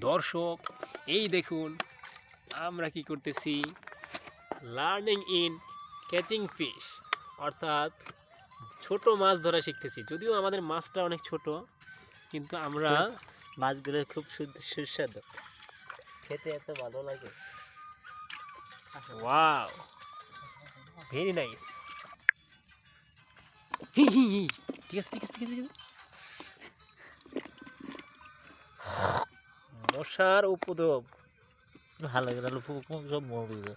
দর্শক এই দেখুন আমরা কি করতেছি, লার্নিং ইন ক্যাচিং ফিশ, অর্থাৎ ছোট মাছ ধরা শিখতেছি। যদিও আমাদের মাছটা অনেক ছোট, কিন্তু আমরা মাছগুলো খুব সুস্বাদু, খেতে এত ভালো লাগে। Wow, very nice. ঠিক আছে ঠিক আছে ঠিক আছে। মশার উপদ্রব ভালো লাগে, সব মরবে।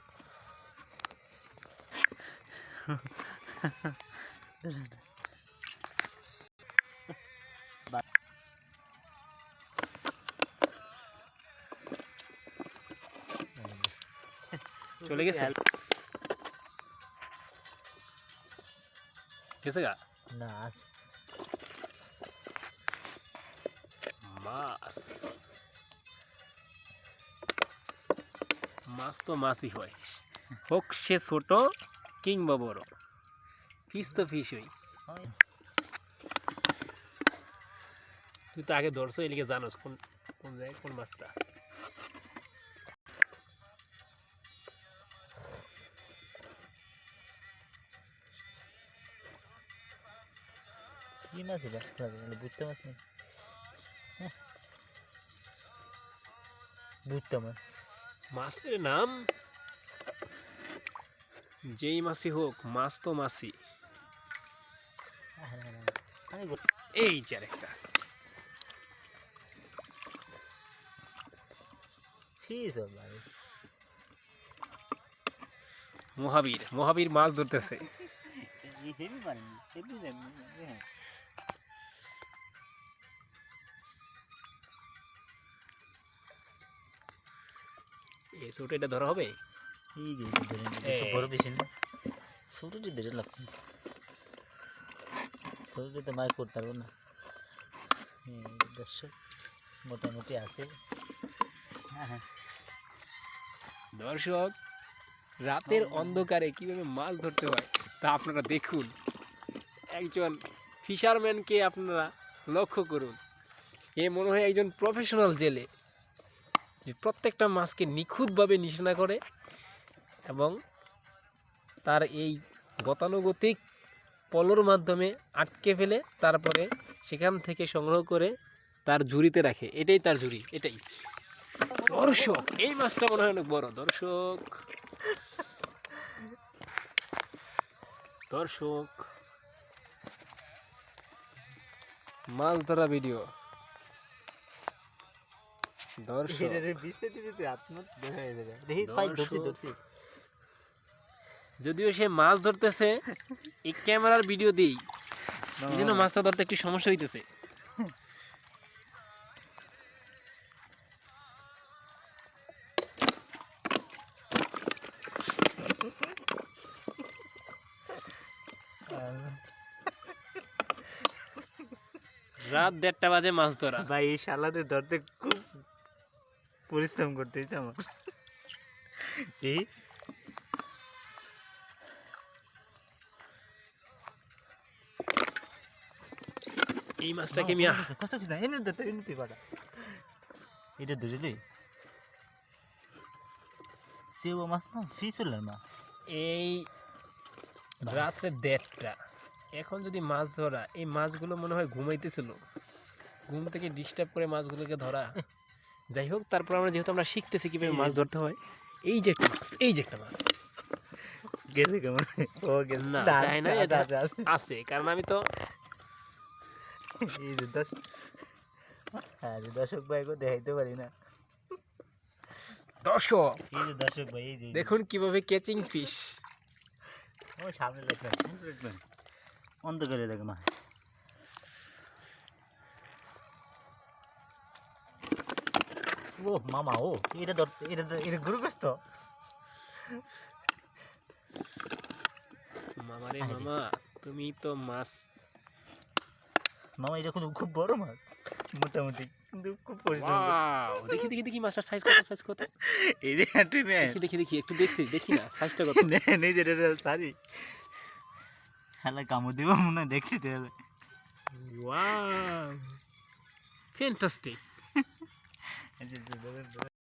চলে গেছে গেছে গা না মাছ। মাছ তো মাছই হয়, হোক সে ছোট কিংবা বড়, ফিস তো ফিসই। তুই তো আগে ধরছো, এদিকে জানোস কোন কোন জায়গায় কোন মাছটা। কি মাছ এটা? বুঝতে মাছ নেই, বুঝতে মাছ। মাছের নাম যেই মাছই হোক, মাছ তো মাছই। এই যে আরেকটা মহাবীর, মহাবীর মাছ ধরতেছে। এই ছোট এটা ধরা হবে। বড় বেশি না, ছোটটি ধরে লাগবে, ছোটটি তো মাছ করতে পারবো না। দর্শক মোটামুটি আছে। দর্শক, রাতের অন্ধকারে কিভাবে মাছ ধরতে হয় তা আপনারা দেখুন। একজন ফিশারম্যানকে আপনারা লক্ষ্য করুন। এ মনে হয় একজন প্রফেশনাল জেলে, যে প্রত্যেকটা মাছকে নিখুঁতভাবে নিশানা করে এবং তার এই গতানুগতিক পলোর মাধ্যমে আটকে ফেলে তারপরে সেখান থেকে সংগ্রহ করে তার ঝুড়িতে রাখে। এটাই তার ঝুড়ি, এটাই। দর্শক, এই মাছটা মনে হয় অনেক বড়। দর্শক দর্শক মাছ ধরা ভিডিও। যদিও সে মাছ ধরতেছে, এই ক্যামেরার ভিডিও দিই, এই জন্য মাছটা ধরতে একটু সমস্যা হইতেছে। রাত 1:30 বাজে মাছ ধরা। ভাই এই শালাদের ধরতে খুব পরিশ্রম করতে হচ্ছে আমার। এই এই মাছটাকে আমি এটা ধরলি সেও মাছ না, ফিসুলের মাছ। এই রাত্রে 1:30, এখন যদি মাছ ধরা, এই মাছগুলো মনে হয় ঘুমাইতেছিল, ঘুম থেকে ডিস্টার্ব করে মাছগুলোকে ধরা। যাই হোক, তারপর আমরা যেহেতু আমরা শিখতেছি কিভাবে মাছ ধরতে হয়। এই যে একটা মাছ, এই যে একটা মাছ গেছে কেমন? ও গেছে না, চাই না, এটা আছে, কারণ আমি তো দর্শক ভাইকে দেখাইতে পারি না। দর্শক এই যে দর্শক ভাই, এই যে দেখুন কিভাবে ক্যাচিং ফিশ। ওই সামনে দেখবেন, অন্ধ করে দেখে মা। ও মামা, ও এটা ধরতে, এটা গুরু ব্যস্ত। মামা রে মামা, তুমি তো মাছ। মামা এটা খুব বড় মাছ, মোটামুটি, কিন্তু খুব পরিশ্রম। ওয়াও, দেখি দেখি দেখি মাছটার সাইজ কত, সাইজ কত। এই যে দেখি দেখি দেখি একটু দেখি না সাইজটা কত। নেই যে সারি খেলা কামড় দিব মনে হয়, দেখতে হবে। Wow, fantastic. আচ্ছা, ধরেন, ধরেন।